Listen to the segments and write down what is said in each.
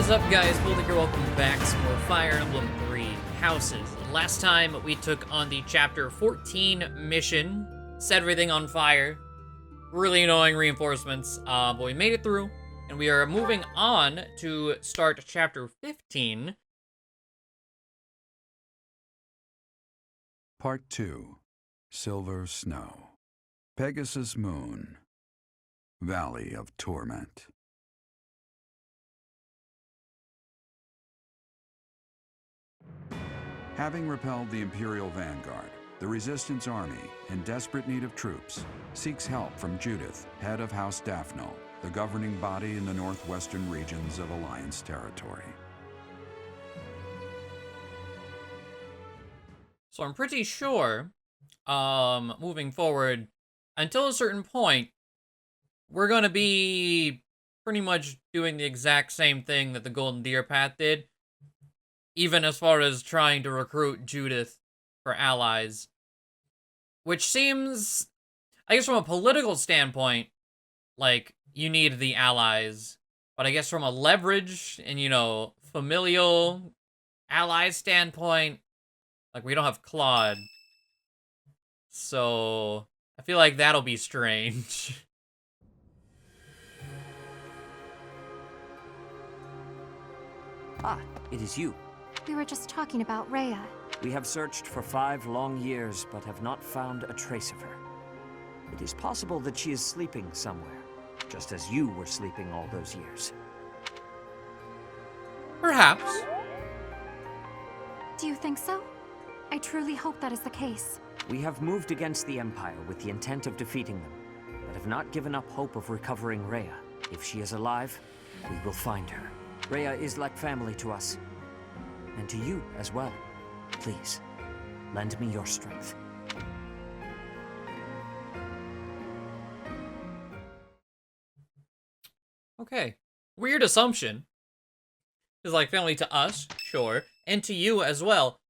is up, guys? Fódlan here, welcome back to more Fire Emblem 3 Houses. Last time, we took on the Chapter 14 mission, set everything on fire, really annoying reinforcements, but we made it through, and we are moving on to start Chapter 15. Part 2, Silver Snow, Pegasus Moon, Valley of Torment. Having repelled the Imperial Vanguard, the Resistance Army, in desperate need of troops, seeks help from Judith, head of House Daphnel, the governing body in the northwestern regions of Alliance territory. So I'm pretty sure, moving forward, until a certain point, we're gonna be pretty much doing the exact same thing that the Golden Deer Path did, even as far as trying to recruit Judith for allies. Which seems, I guess from a political standpoint, like, you need the allies. But I guess from a leverage and, you know, familial ally standpoint, like, we don't have Claude. So, I feel like that'll be strange. Ah, it is you. We were just talking about Rhea. We have searched for 5 long years, but have not found a trace of her. It is possible that she is sleeping somewhere, just as you were sleeping all those years. Perhaps. Do you think so? I truly hope that is the case. We have moved against the Empire with the intent of defeating them, but have not given up hope of recovering Rhea. If she is alive, we will find her. Rhea is like family to us. And to you as well. Please, lend me your strength. Okay. Weird assumption. Is like family to us, sure, and to you as well.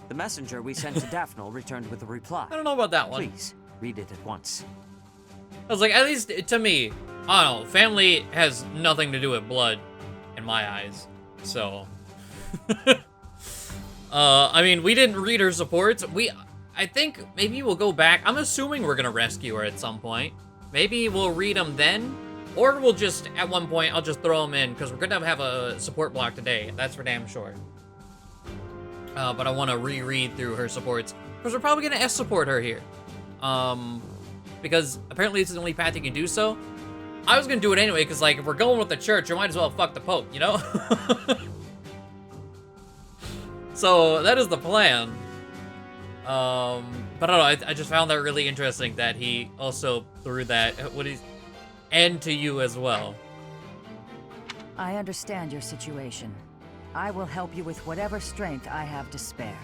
The messenger we sent to Daphnel returned with a reply. I don't know about that one. Please, read it at once. I was like, at least to me, I don't know, family has nothing to do with blood in my eyes. So, I mean, we didn't read her supports. I think maybe we'll go back. I'm assuming we're gonna rescue her at some point. Maybe we'll read them then, or we'll just, at one point, I'll just throw them in, because we're gonna have a support block today. That's for damn sure. But I want to reread through her supports, because we're probably gonna S-support her here. Because apparently it's the only path you can do so. I was gonna do it anyway, because, like, if we're going with the church, we might as well fuck the Pope, you know? So, that is the plan. But I don't know, I just found that really interesting that he also threw that, and to you as well. I understand your situation. I will help you with whatever strength I have to spare.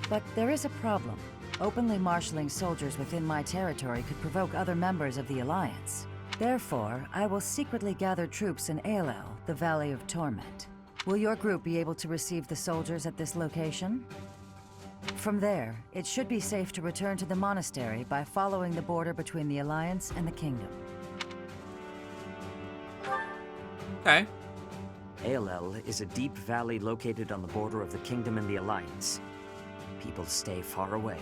But there is a problem. Openly marshaling soldiers within my territory could provoke other members of the Alliance. Therefore, I will secretly gather troops in Aelel, the Valley of Torment. Will your group be able to receive the soldiers at this location? From there, it should be safe to return to the monastery by following the border between the Alliance and the Kingdom. Okay. Aelel is a deep valley located on the border of the Kingdom and the Alliance. People stay far away.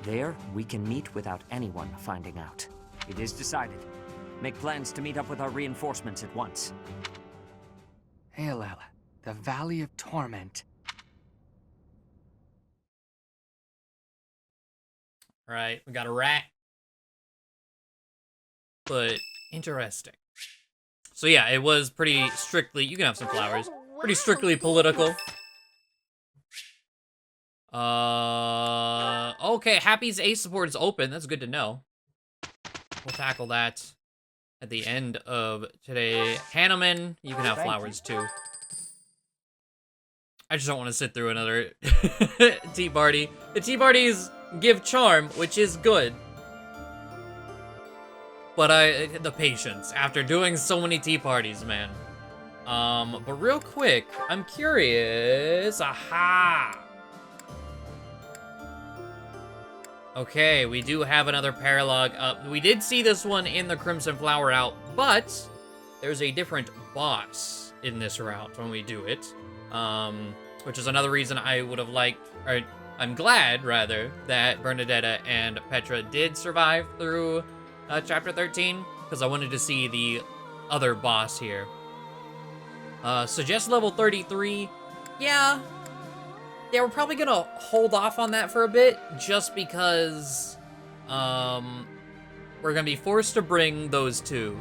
There, we can meet without anyone finding out. It is decided. Make plans to meet up with our reinforcements at once. Aelel, the Valley of Torment. Right, we got a rat. But interesting. So yeah, it was pretty strictly, you can have some flowers, pretty strictly political. Okay, Happy's Ace support is open, that's good to know. We'll tackle that at the end of today. Hanneman, you can have flowers too. I just don't want to sit through another tea party. The tea parties give charm, which is good. But the patience after doing so many tea parties, man. But real quick, I'm curious. Aha! Okay, we do have another paralog up. We did see this one in the Crimson Flower out, but there's a different boss in this route when we do it. Which is another reason I would have liked, or I'm glad, rather, that Bernadetta and Petra did survive through Chapter 13, because I wanted to see the other boss here. Suggest level 33. Yeah, we're probably gonna hold off on that for a bit, just because we're gonna be forced to bring those two.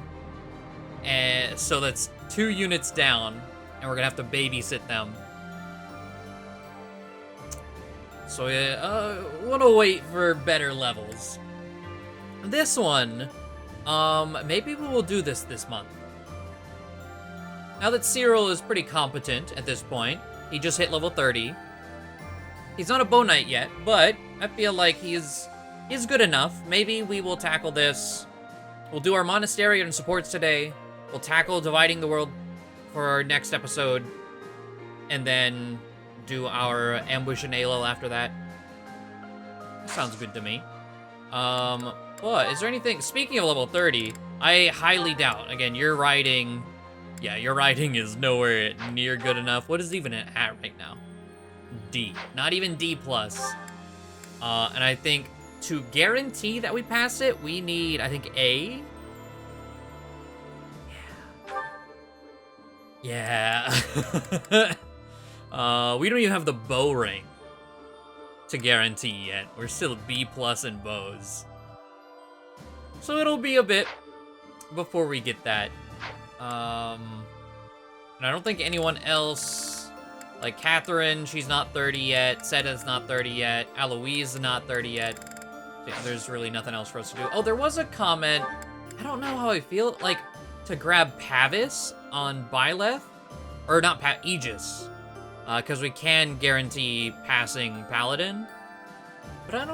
And so that's 2 units down, and we're gonna have to babysit them. So yeah, wanna wait for better levels. This one, maybe we will do this month. Now that Cyril is pretty competent at this point, he just hit level 30. He's not a Bow Knight yet, but I feel like he's good enough. Maybe we will tackle this. We'll do our monastery and supports today. We'll tackle dividing the world for our next episode, and then do our ambush and Ayla after that. That sounds good to me. But is there anything, speaking of level 30, I highly doubt, again, your riding is nowhere near good enough. What is even at right now? D, not even D+. And I think to guarantee that we pass it, we need, I think, A. Yeah. We don't even have the bow rank to guarantee yet. We're still B+ in bows. So it'll be a bit before we get that. And I don't think anyone else, like Catherine, she's not 30 yet. Seda's not 30 yet. Aloise is not 30 yet. There's really nothing else for us to do. Oh, there was a comment. I don't know how I feel, like, to grab Pavis on Byleth. Or not Aegis. Because we can guarantee passing Paladin. But I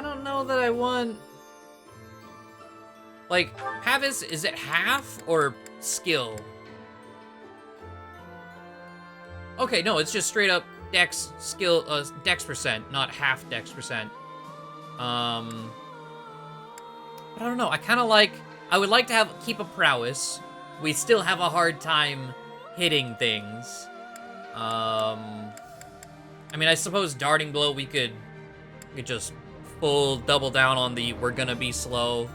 don't know that I want... Like, Pavis, is it half or skill? Okay, no, it's just straight up dex skill, dex percent, not half dex percent. But I don't know, I would like to keep a prowess. We still have a hard time hitting things. I mean, I suppose Darting Blow, we could just full double down on the we're gonna be slow.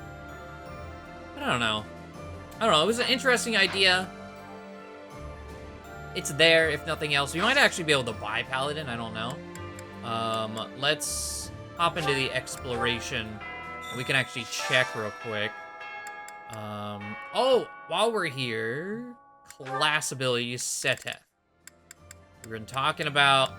But I don't know. It was an interesting idea. It's there, if nothing else. We might actually be able to buy Paladin, I don't know. Let's hop into the exploration. We can actually check real quick. Oh, while we're here, class ability, Seteth. We've been talking about,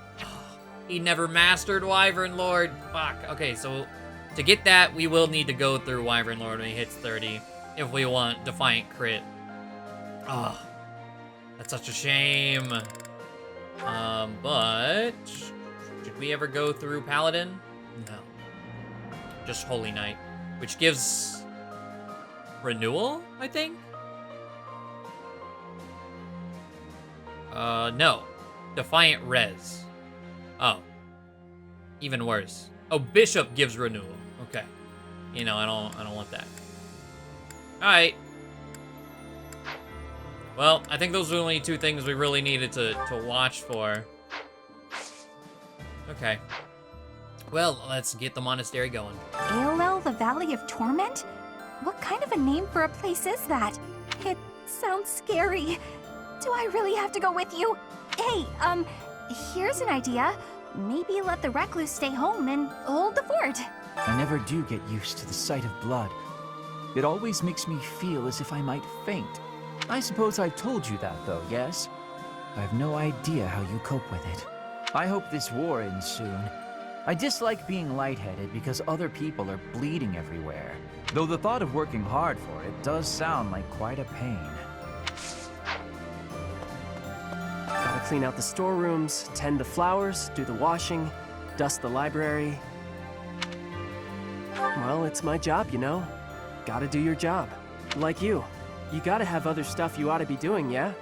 he never mastered Wyvern Lord. Fuck. Okay, so to get that, we will need to go through Wyvern Lord when he hits 30 if we want Defiant Crit. Oh, that's such a shame. But should we ever go through Paladin? No. Just Holy Knight, which gives renewal, I think? No. Defiant Res. Oh. Even worse. Oh, Bishop gives renewal. Okay. You know, I don't want that. Alright. Well, I think those are the only 2 things we really needed to watch for. Okay. Well, let's get the monastery going. Aelel, the Valley of Torment? What kind of a name for a place is that? It sounds scary. Do I really have to go with you? Hey, here's an idea. Maybe let the recluse stay home and hold the fort. I never do get used to the sight of blood. It always makes me feel as if I might faint. I suppose I've told you that, though, yes? I have no idea how you cope with it. I hope this war ends soon. I dislike being lightheaded because other people are bleeding everywhere. Though the thought of working hard for it does sound like quite a pain. Gotta clean out the storerooms, tend the flowers, do the washing, dust the library. Well, it's my job, you know. Gotta do your job. Like you gotta have other stuff you ought to be doing, yeah?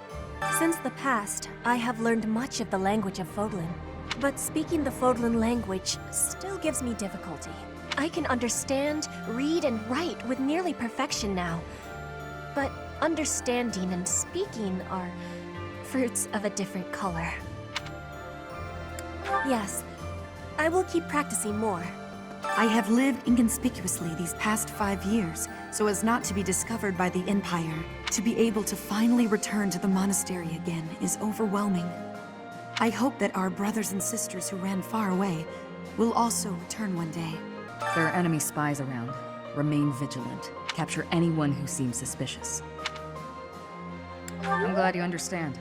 Since the past, I have learned much of the language of Fódlan. But speaking the Fódlan language still gives me difficulty. I can understand, read, and write with nearly perfection now. But understanding and speaking are fruits of a different color. Yes, I will keep practicing more. I have lived inconspicuously these past 5 years, so as not to be discovered by the Empire. To be able to finally return to the monastery again is overwhelming. I hope that our brothers and sisters who ran far away will also return one day. There are enemy spies around. Remain vigilant. Capture anyone who seems suspicious. I'm glad you understand.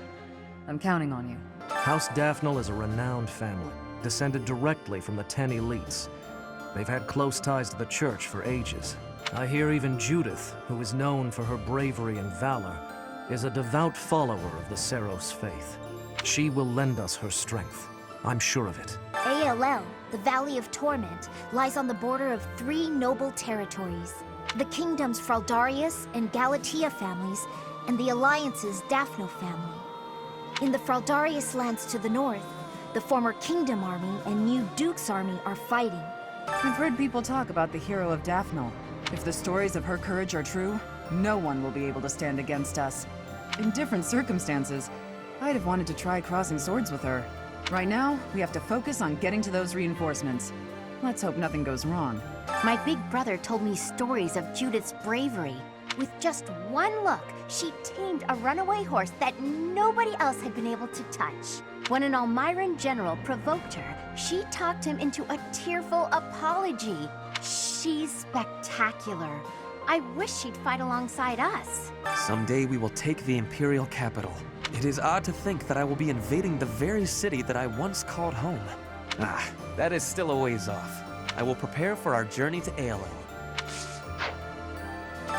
I'm counting on you. House Daphnel is a renowned family, descended directly from the 10 elites. They've had close ties to the church for ages. I hear even Judith, who is known for her bravery and valor, is a devout follower of the Seros faith. She will lend us her strength. I'm sure of it. ALL, the Valley of Torment, lies on the border of 3 noble territories. The kingdom's Fraldarius and Galatea families, and the Alliance's Daphno family. In the Fraldarius lands to the north, the former Kingdom Army and New Duke's Army are fighting. We've heard people talk about the hero of Daphnel. If the stories of her courage are true, no one will be able to stand against us. In different circumstances, I'd have wanted to try crossing swords with her. Right now, we have to focus on getting to those reinforcements. Let's hope nothing goes wrong. My big brother told me stories of Judith's bravery. With just one look, she tamed a runaway horse that nobody else had been able to touch. When an Almiran general provoked her, she talked him into a tearful apology. She's spectacular. I wish she'd fight alongside us. Someday we will take the Imperial capital. It is odd to think that I will be invading the very city that I once called home. Ah, that is still a ways off. I will prepare for our journey to ALL.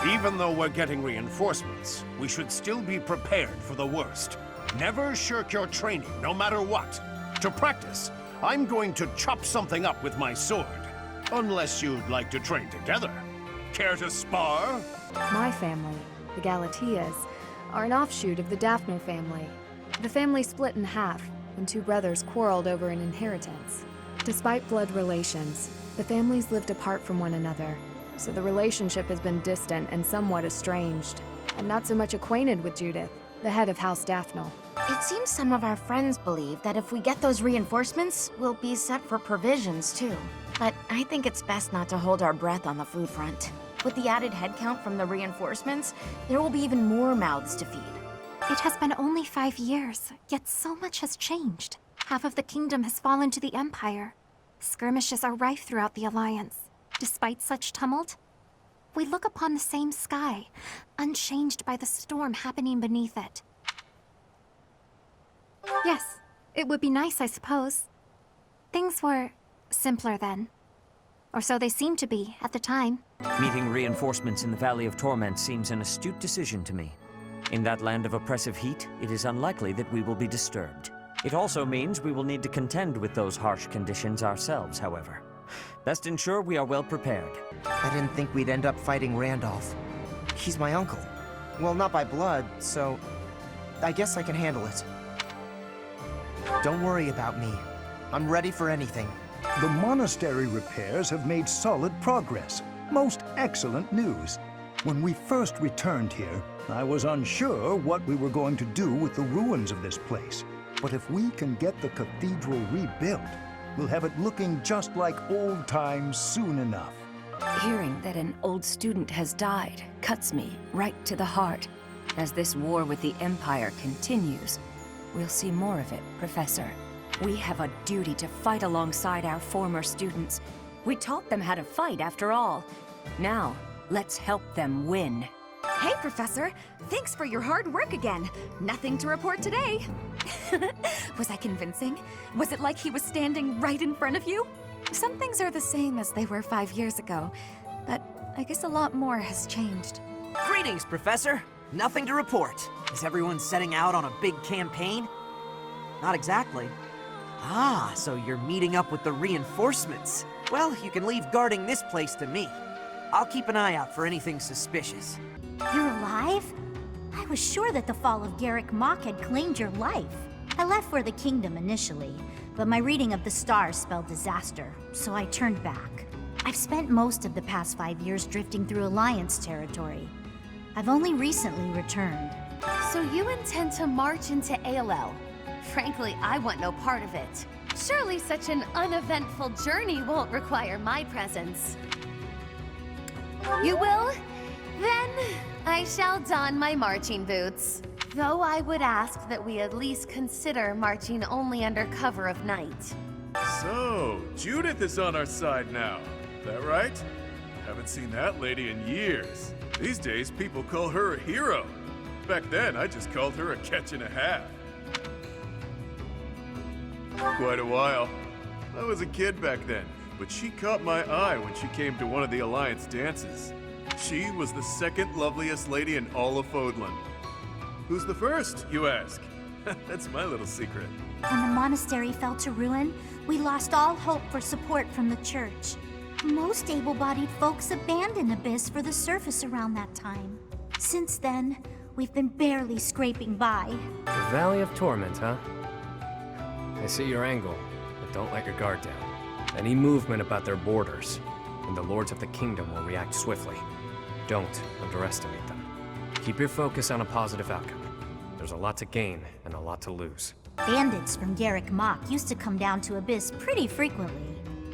Even though we're getting reinforcements, we should still be prepared for the worst. Never shirk your training, no matter what. To practice, I'm going to chop something up with my sword. Unless you'd like to train together. Care to spar? My family, the Galateas, are an offshoot of the Daphno family. The family split in half when 2 brothers quarreled over an inheritance. Despite blood relations, the families lived apart from one another, so the relationship has been distant and somewhat estranged. I'm not so much acquainted with Judith, the head of House Daphnel. It seems some of our friends believe that if we get those reinforcements, we'll be set for provisions too. But I think it's best not to hold our breath on the food front. With the added headcount from the reinforcements, there will be even more mouths to feed. It has been only 5 years, yet so much has changed. Half of the kingdom has fallen to the Empire. Skirmishes are rife throughout the Alliance. Despite such tumult, we look upon the same sky, unchanged by the storm happening beneath it. Yes, it would be nice, I suppose. Things were simpler then. Or so they seemed to be at the time. Meeting reinforcements in the Valley of Torment seems an astute decision to me. In that land of oppressive heat, it is unlikely that we will be disturbed. It also means we will need to contend with those harsh conditions ourselves, however. Best ensure we are well prepared. I didn't think we'd end up fighting Randolph. He's my uncle. Well, not by blood, so I guess I can handle it. Don't worry about me. I'm ready for anything. The monastery repairs have made solid progress. Most excellent news. When we first returned here, I was unsure what we were going to do with the ruins of this place. But if we can get the cathedral rebuilt, we'll have it looking just like old times soon enough. Hearing that an old student has died cuts me right to the heart. As this war with the Empire continues, we'll see more of it, Professor. We have a duty to fight alongside our former students. We taught them how to fight, after all. Now, let's help them win. Hey, Professor! Thanks for your hard work again. Nothing to report today. Was I convincing? Was it like he was standing right in front of you? Some things are the same as they were 5 years ago, but I guess a lot more has changed. Greetings, Professor. Nothing to report. Is everyone setting out on a big campaign? Not exactly. Ah, so you're meeting up with the reinforcements. Well, you can leave guarding this place to me. I'll keep an eye out for anything suspicious. You're alive? I was sure that the fall of Garreg Mach had claimed your life. I left for the kingdom initially, but my reading of the stars spelled disaster, so I turned back. I've spent most of the past 5 years drifting through Alliance territory. I've only recently returned. So you intend to march into ALL? Frankly, I want no part of it. Surely such an uneventful journey won't require my presence. You will? Then I shall don my marching boots. Though I would ask that we at least consider marching only under cover of night. So, Judith is on our side now. Is that right? Haven't seen that lady in years. These days, people call her a hero. Back then, I just called her a catch and a half. Quite a while. I was a kid back then, but she caught my eye when she came to one of the Alliance dances. She was the second loveliest lady in all of Fódlan. Who's the first, you ask? That's my little secret. When the monastery fell to ruin, we lost all hope for support from the church. Most able-bodied folks abandoned Abyss for the surface around that time. Since then, we've been barely scraping by. The Valley of Torment, huh? I see your angle, but don't let your guard down. Any movement about their borders, and the Lords of the Kingdom will react swiftly. Don't underestimate them. Keep your focus on a positive outcome. There's a lot to gain and a lot to lose. Bandits from Garreg Mach used to come down to Abyss pretty frequently.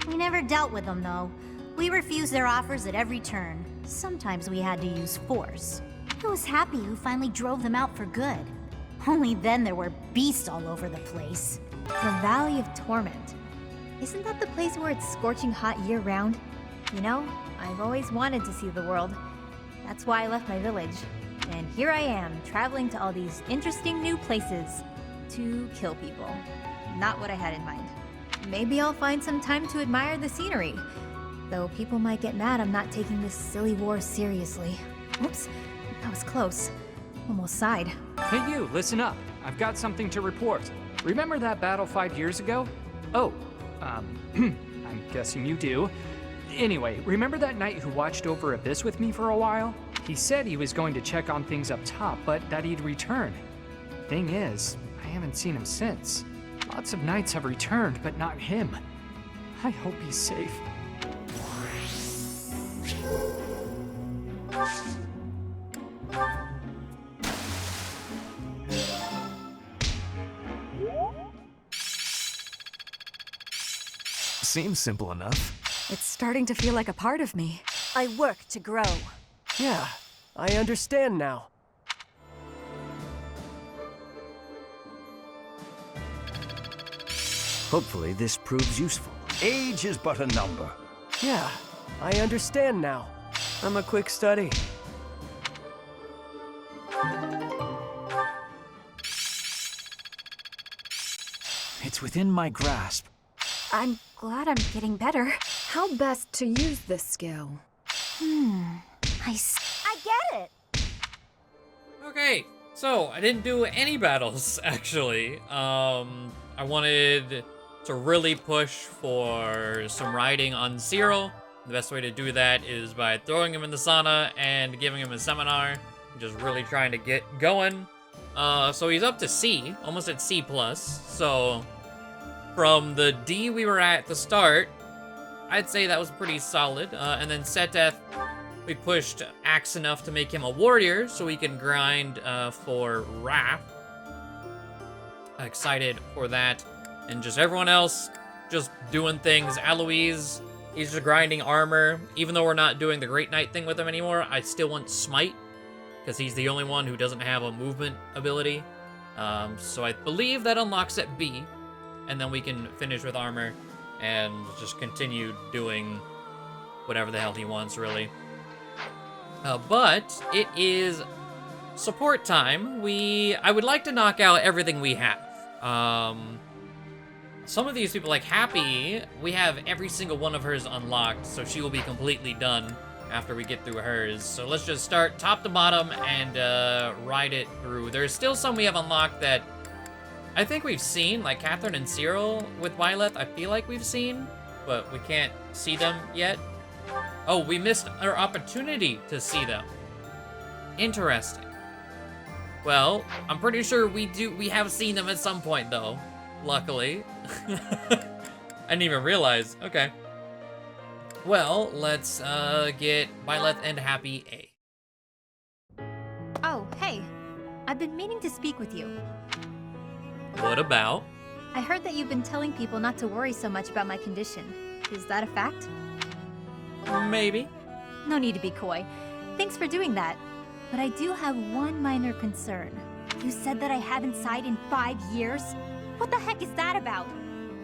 We never dealt with them, though. We refused their offers at every turn. Sometimes we had to use force. I was happy who finally drove them out for good. Only then there were beasts all over the place. The Valley of Torment. Isn't that the place where it's scorching hot year-round? You know, I've always wanted to see the world. That's why I left my village. And here I am, traveling to all these interesting new places to kill people. Not what I had in mind. Maybe I'll find some time to admire the scenery. Though people might get mad I'm not taking this silly war seriously. Oops, that was close. Almost sighed. Hey you, listen up. I've got something to report. Remember that battle 5 years ago? Oh, I'm guessing you do. Anyway, remember that knight who watched over Abyss with me for a while? He said he was going to check on things up top, but that he'd return. Thing is, I haven't seen him since. Lots of knights have returned, but not him. I hope he's safe. Seems simple enough. It's starting to feel like a part of me. I work to grow. Yeah, I understand now. Hopefully this proves useful. Age is but a number. Yeah, I understand now. I'm a quick study. It's within my grasp. I'm glad I'm getting better. How best to use this skill? I get it! Okay, so I didn't do any battles, actually. I wanted to really push for some riding on Cyril. The best way to do that is by throwing him in the sauna and giving him a seminar. Just really trying to get going. So he's up to C, almost at C+. So from the D we were at the start, I'd say that was pretty solid. And then Seteth, we pushed Axe enough to make him a warrior so he can grind for Wrath. Excited for that. And just everyone else just doing things. Aloise, he's just grinding armor. Even though we're not doing the Great Knight thing with him anymore, I still want Smite, because he's the only one who doesn't have a movement ability. So I believe that unlocks at B, and then we can finish with armor and just continue doing whatever the hell he wants, really. But it is support time. I would like to knock out everything we have. Some of these people, like Happy, we have every single one of hers unlocked, so she will be completely done after we get through hers. So let's just start top to bottom and ride it through. There's still some we have unlocked that I think we've seen, like Catherine and Cyril with Byleth, I feel like we've seen, but we can't see them yet. Oh, we missed our opportunity to see them. Interesting. Well, I'm pretty sure we have seen them at some point, though. Luckily. I didn't even realize. Okay. Well, let's get Byleth and Happy A. been meaning to speak with you. What about? I heard that you've been telling people not to worry so much about my condition. Is that a fact? Maybe. No need to be coy. Thanks for doing that. But I do have one minor concern. You said that I haven't sighed in 5 years? What the heck is that about?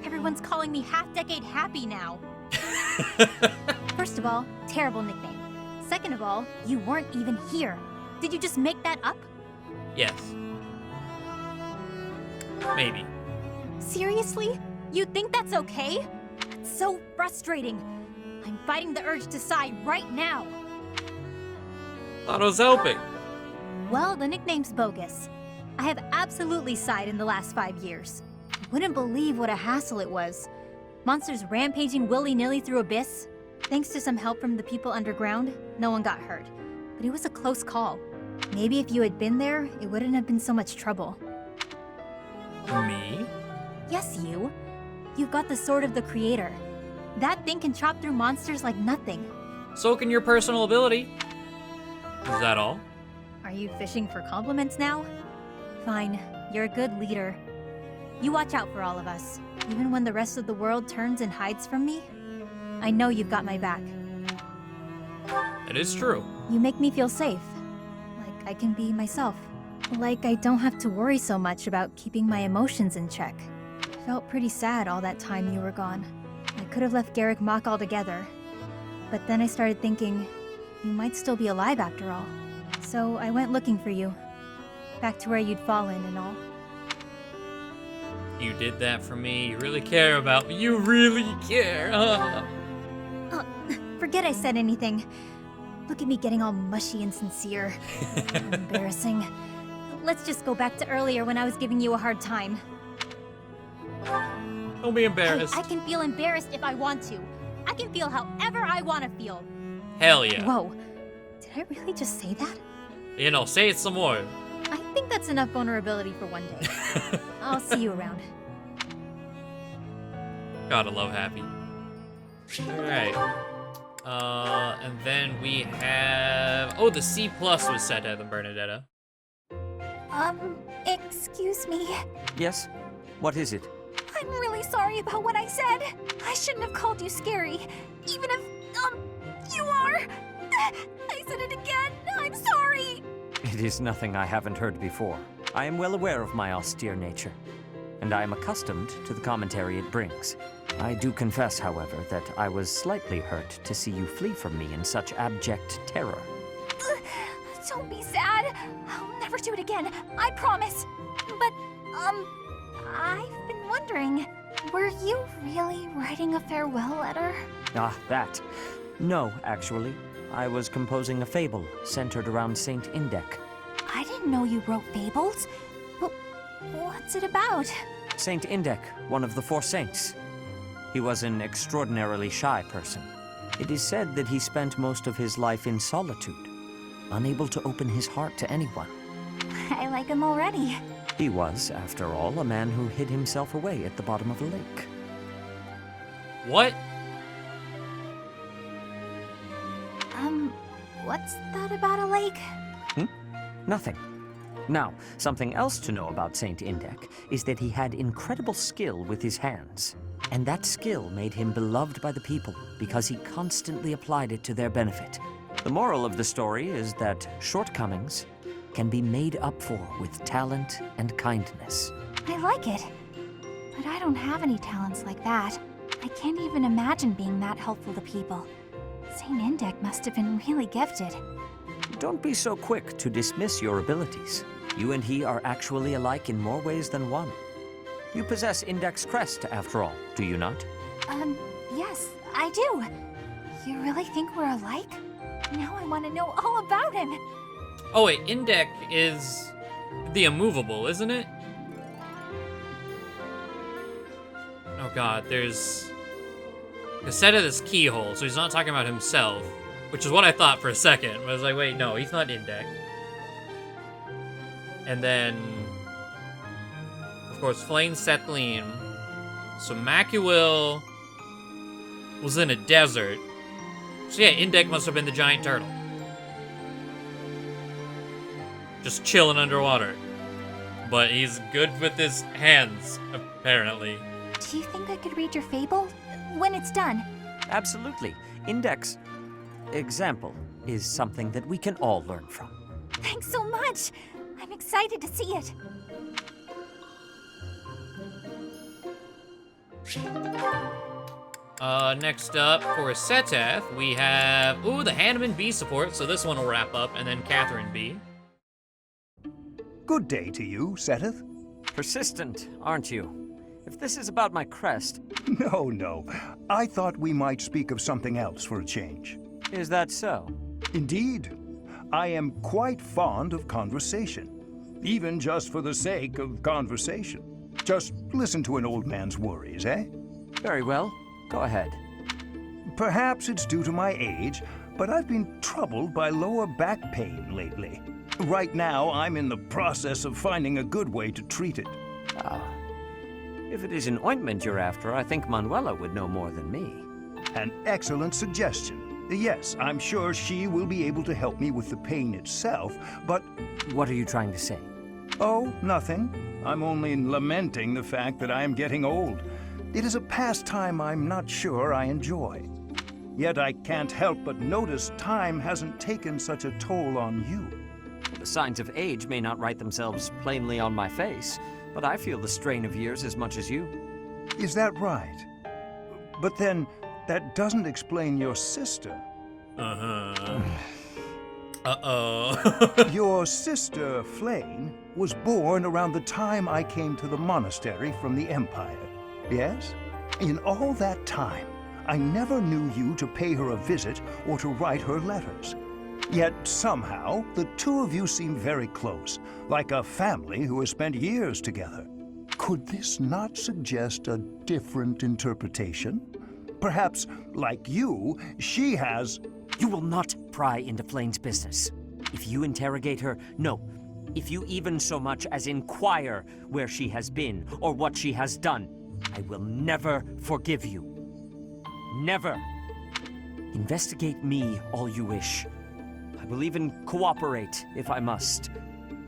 Everyone's calling me half-decade happy now. First of all, terrible nickname. Second of all, you weren't even here. Did you just make that up? Yes. Maybe. Seriously? You think that's okay? It's so frustrating. I'm fighting the urge to sigh right now. Thought I was helping. Well, the nickname's bogus. I have absolutely sighed in the last 5 years. You wouldn't believe what a hassle it was. Monsters rampaging willy-nilly through Abyss. Thanks to some help from the people underground, no one got hurt. But it was a close call. Maybe if you had been there, it wouldn't have been so much trouble. Me? Yes, you. You've got the Sword of the Creator. That thing can chop through monsters like nothing. So can your personal ability. Is that all? Are you fishing for compliments now? Fine, you're a good leader. You watch out for all of us, even when the rest of the world turns and hides from me. I know you've got my back. It is true. You make me feel safe. Like I can be myself. Like I don't have to worry so much about keeping my emotions in check. I felt pretty sad all that time you were gone. I could have left Garreg Mach altogether. But then I started thinking, you might still be alive after all. So I went looking for you. Back to where you'd fallen and all. You did that for me. You really care about me. You really care. Forget I said anything. Look at me getting all mushy and sincere. Embarrassing. Let's just go back to earlier when I was giving you a hard time. Don't be embarrassed. Hey, I can feel embarrassed if I want to. I can feel however I want to feel. Hell yeah. Whoa. Did I really just say that? You know, say it some more. I think that's enough vulnerability for one day. I'll see you around. Gotta love Happy. Alright. And then we have... Oh, the C+ was set at the Bernadetta. Excuse me. Yes? What is it? I'm really sorry about what I said. I shouldn't have called you scary. Even if, you are. I said it again. I'm sorry. It is nothing I haven't heard before. I am well aware of my austere nature, and I am accustomed to the commentary it brings. I do confess, however, that I was slightly hurt to see you flee from me in such abject terror. Don't be sad. I'll never do it again. I promise. But, I've been wondering, were you really writing a farewell letter? Ah, that. No, actually. I was composing a fable centered around Saint Indek. I didn't know you wrote fables. Well, what's it about? Saint Indek, one of the 4 saints. He was an extraordinarily shy person. It is said that he spent most of his life in solitude, unable to open his heart to anyone. I like him already. He was, after all, a man who hid himself away at the bottom of a lake. What? What's that about a lake? Nothing. Now, something else to know about Saint Indek is that he had incredible skill with his hands. And that skill made him beloved by the people because he constantly applied it to their benefit. The moral of the story is that shortcomings can be made up for with talent and kindness. I like it. But I don't have any talents like that. I can't even imagine being that helpful to people. Saint Indek must have been really gifted. Don't be so quick to dismiss your abilities. You and he are actually alike in more ways than one. You possess Indek's crest, after all, do you not? Yes, I do. You really think we're alike? Now I want to know all about him. Oh wait, Indek is the immovable, isn't it? Oh god, there's a set of this keyhole, so he's not talking about himself, which is what I thought for a second. But I was like, wait, no, he's not Indek. And then, of course, Flame Sethlin. So Macuil was in a desert. So yeah, Indek must have been the giant turtle. Just chilling underwater. but he's good with his hands, apparently. Do you think I could read your fable? When it's done? Absolutely. Index. Example is something that we can all learn from. Thanks so much! I'm excited to see it. Next up, for Seteth, we have, the Hanneman B support, so this one will wrap up, and then Catherine B. Good day to you, Seteth. Persistent, aren't you? If this is about my crest... No. I thought we might speak of something else for a change. Is that so? Indeed. I am quite fond of conversation. Even just for the sake of conversation. Just listen to an old man's worries, eh? Very well. Go ahead. Perhaps it's due to my age, but I've been troubled by lower back pain lately. Right now, I'm in the process of finding a good way to treat it. If it is an ointment you're after, I think Manuela would know more than me. An excellent suggestion. Yes, I'm sure she will be able to help me with the pain itself, but... What are you trying to say? Oh, nothing. I'm only lamenting the fact that I am getting old. It is a pastime I'm not sure I enjoy. Yet I can't help but notice time hasn't taken such a toll on you. The signs of age may not write themselves plainly on my face, but I feel the strain of years as much as you. Is that right? But then, that doesn't explain your sister. Uh-huh. Uh-oh. Your sister, Flayn, was born around the time I came to the monastery from the Empire. Yes? In all that time, I never knew you to pay her a visit or to write her letters. Yet somehow, the two of you seem very close, like a family who has spent years together. Could this not suggest a different interpretation? Perhaps, like you, she has... You will not pry into Flayn's business. If you interrogate her, no. If you even so much as inquire where she has been or what she has done, I will never forgive you. Never. Investigate me all you wish. I will even cooperate if I must.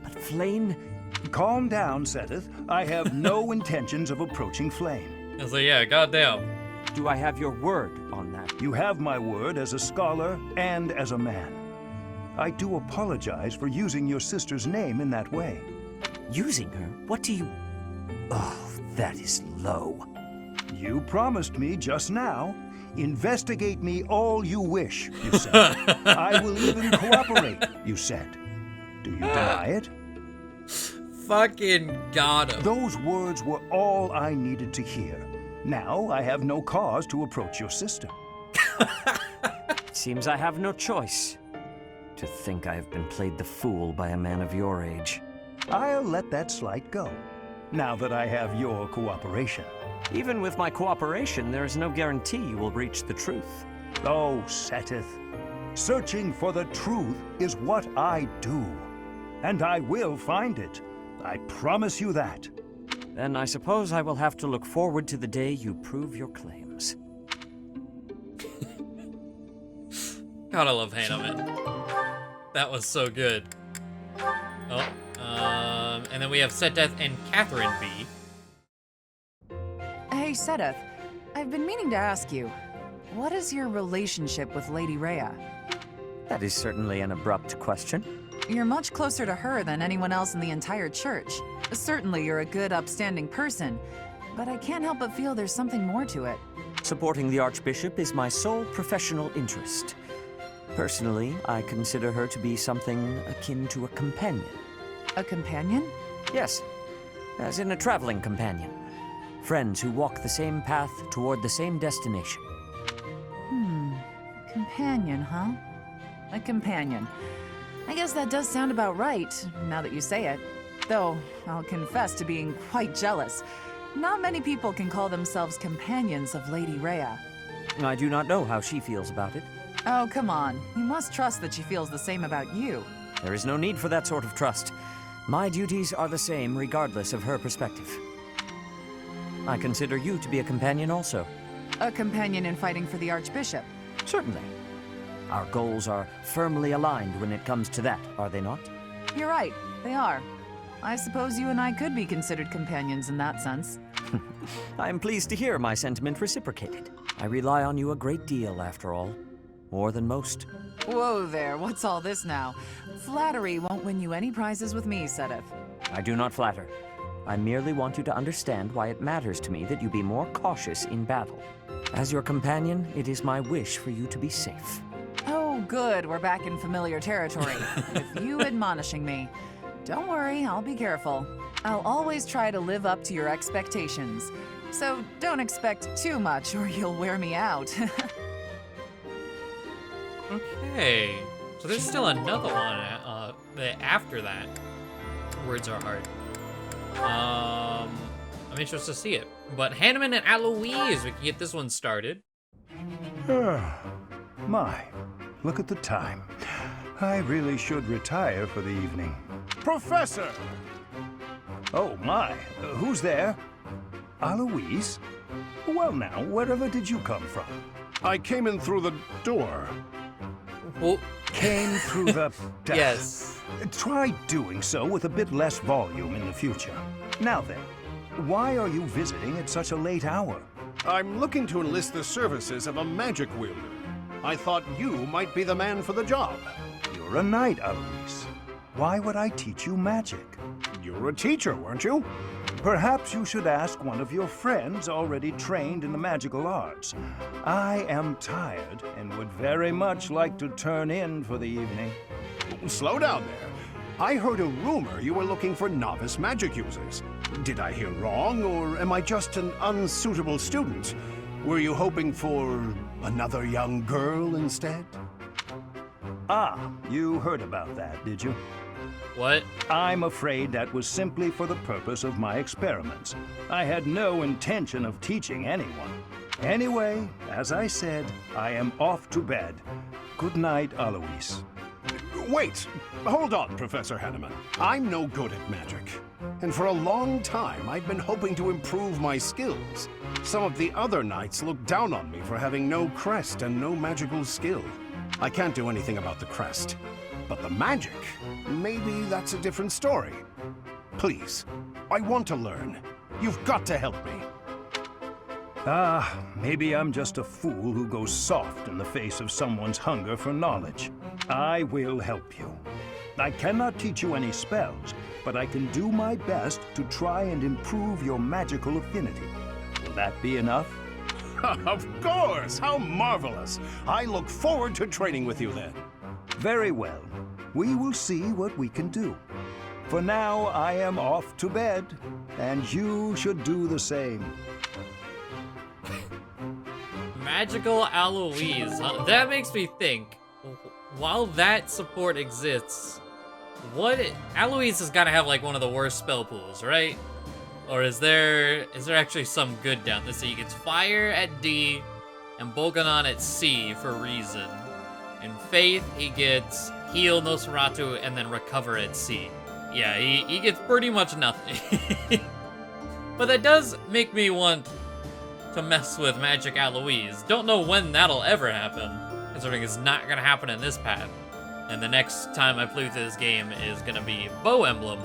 But Flayn... Calm down, Seteth. I have no intentions of approaching Flayn. I was like, yeah, goddamn. Do I have your word on that? You have my word as a scholar and as a man. I do apologize for using your sister's name in that way. Using her? What do you... Oh, that is low. You promised me just now. Investigate me all you wish, you said. I will even cooperate, you said. Do you deny it? Fucking got him. Those words were all I needed to hear. Now I have no cause to approach your sister. It seems I have no choice. To think I have been played the fool by a man of your age. I'll let that slight go, now that I have your cooperation. Even with my cooperation, there is no guarantee you will reach the truth. Oh, Seteth. Searching for the truth is what I do. And I will find it. I promise you that. Then I suppose I will have to look forward to the day you prove your claims. God, I love Hanneman. That was so good. Oh, and then we have Seteth and Catherine B. Hey, Seteth. I've been meaning to ask you, what is your relationship with Lady Rhea? That is certainly an abrupt question. You're much closer to her than anyone else in the entire church. Certainly you're a good, upstanding person, but I can't help but feel there's something more to it. Supporting the Archbishop is my sole professional interest. Personally, I consider her to be something akin to a companion. A companion? Yes, as in a traveling companion. Friends who walk the same path toward the same destination. Companion, huh? A companion. I guess that does sound about right, now that you say it. Though, I'll confess to being quite jealous. Not many people can call themselves companions of Lady Rhea. I do not know how she feels about it. Oh, come on. You must trust that she feels the same about you. There is no need for that sort of trust. My duties are the same regardless of her perspective. I consider you to be a companion also. A companion in fighting for the Archbishop? Certainly. Our goals are firmly aligned when it comes to that, are they not? You're right, they are. I suppose you and I could be considered companions in that sense. I am pleased to hear my sentiment reciprocated. I rely on you a great deal, after all. More than most. Whoa there, what's all this now? Flattery won't win you any prizes with me, Sedith. I do not flatter. I merely want you to understand why it matters to me that you be more cautious in battle. As your companion, it is my wish for you to be safe. Oh, good, we're back in familiar territory, with you admonishing me. Don't worry, I'll be careful. I'll always try to live up to your expectations. So don't expect too much or you'll wear me out. Okay. So there's still another one after that. Words are hard. I'm interested to see it. But Hanneman and Aloise, we can get this one started. My, look at the time. I really should retire for the evening. Professor! Oh my, who's there? Aloise? Well now, wherever did you come from? I came in through the door. Well, came through the... Yes. Try doing so with a bit less volume in the future. Now then, why are you visiting at such a late hour? I'm looking to enlist the services of a magic wielder. I thought you might be the man for the job. You're a knight, Aloise. Why would I teach you magic? You were a teacher, weren't you? Perhaps you should ask one of your friends already trained in the magical arts. I am tired and would very much like to turn in for the evening. Slow down there. I heard a rumor you were looking for novice magic users. Did I hear wrong, or am I just an unsuitable student? Were you hoping for another young girl instead? Ah, you heard about that, did you? What? I'm afraid that was simply for the purpose of my experiments. I had no intention of teaching anyone. Anyway, as I said, I am off to bed. Good night, Aloise. Wait! Hold on, Professor Hanneman. I'm no good at magic. And for a long time, I've been hoping to improve my skills. Some of the other knights look down on me for having no crest and no magical skill. I can't do anything about the crest. But the magic, maybe that's a different story. Please, I want to learn. You've got to help me. Ah, maybe I'm just a fool who goes soft in the face of someone's hunger for knowledge. I will help you. I cannot teach you any spells, but I can do my best to try and improve your magical affinity. Will that be enough? Of course! How marvelous! I look forward to training with you then. Very well. We will see what we can do. For now, I am off to bed, and you should do the same. Magical Aloise. That makes me think, while that support exists, Aloise has got to have like one of the worst spell pools, right? Or is there actually some good down there? So he gets Fire at D and Bolganon at C for Reason. In Faith, he gets Heal, Nosferatu, and then Recover at C. Yeah, he gets pretty much nothing. But that does make me want to mess with Magic Aloise. Don't know when that'll ever happen, considering it's not gonna happen in this path. And the next time I play through this game is gonna be Bow Emblem.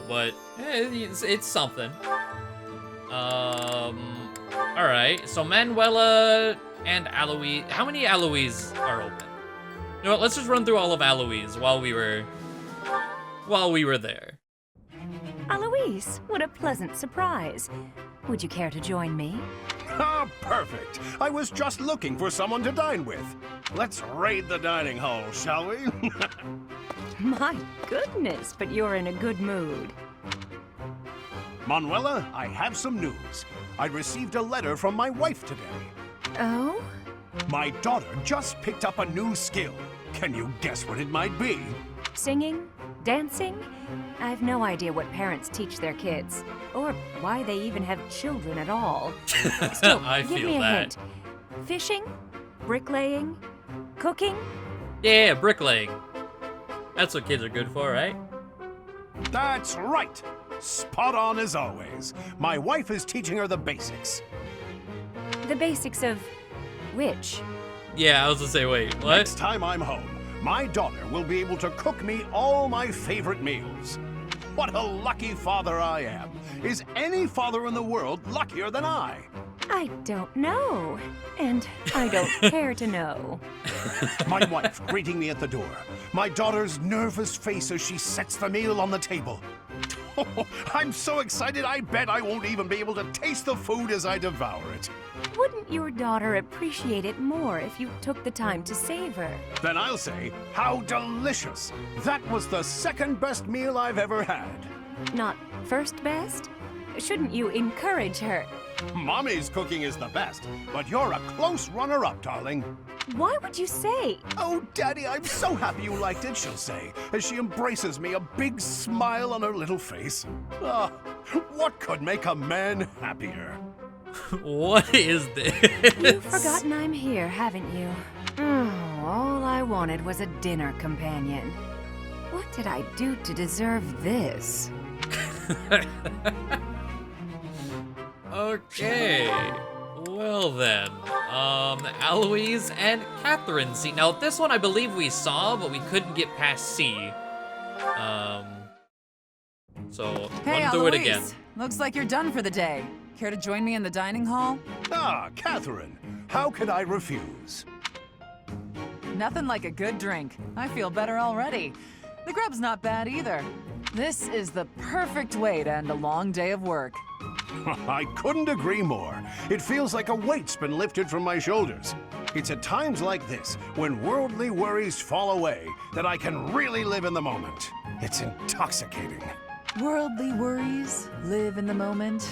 But it's something. Alright, so Manuela and Aloise. How many Aloise are open? You know what, let's just run through all of Aloise while we were there. Aloise, what a pleasant surprise. Would you care to join me? Ah, perfect. I was just looking for someone to dine with. Let's raid the dining hall, shall we? My goodness, but you're in a good mood. Manuela, I have some news. I received a letter from my wife today. Oh? My daughter just picked up a new skill. Can you guess what it might be? Singing? Dancing? I've no idea what parents teach their kids, or why they even have children at all. Still, I give feel me a that. hint. Fishing? Bricklaying? Cooking? Yeah, bricklaying. That's what kids are good for, right? That's right. Spot on as always. My wife is teaching her the basics. The basics of which? Yeah, I was gonna say, wait, what? Next time I'm home, my daughter will be able to cook me all my favorite meals. What a lucky father I am. Is any father in the world luckier than I? I don't know. And I don't care to know. My wife greeting me at the door. My daughter's nervous face as she sets the meal on the table. Oh, I'm so excited I bet I won't even be able to taste the food as I devour it. Wouldn't your daughter appreciate it more if you took the time to savor? Then I'll say, how delicious. That was the second best meal I've ever had. Not first best? Shouldn't you encourage her? Mommy's cooking is the best, but you're a close runner-up, darling. Why would you say? Oh, Daddy, I'm so happy you liked it, she'll say, as she embraces me, a big smile on her little face. Ah, what could make a man happier? What is this? You've forgotten I'm here, haven't you? All I wanted was a dinner companion. What did I do to deserve this? Okay. Well then. Eloise and Catherine C. Now this one I believe we saw, but we couldn't get past C. So Hey, run through it again. Eloise. Looks like you're done for the day. Care to join me in the dining hall? Ah, Catherine, how could I refuse? Nothing like a good drink. I feel better already. The grub's not bad either. This is the perfect way to end a long day of work. I couldn't agree more. It feels like a weight's been lifted from my shoulders. It's at times like this, when worldly worries fall away, that I can really live in the moment. It's intoxicating. Worldly worries, live in the moment.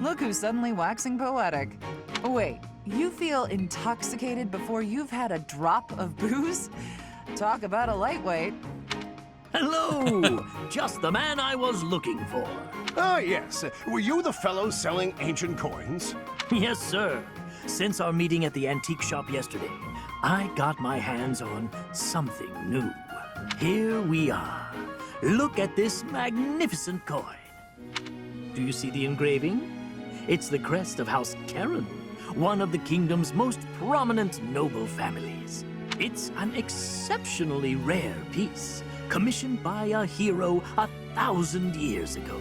Look who's suddenly waxing poetic. Wait, you feel intoxicated before you've had a drop of booze? Talk about a lightweight. Hello! Just the man I was looking for. Ah, yes. Were you the fellow selling ancient coins? Yes, sir. Since our meeting at the antique shop yesterday, I got my hands on something new. Here we are. Look at this magnificent coin. Do you see the engraving? It's the crest of House Karen, one of the kingdom's most prominent noble families. It's an exceptionally rare piece, commissioned by a hero 1,000 years ago.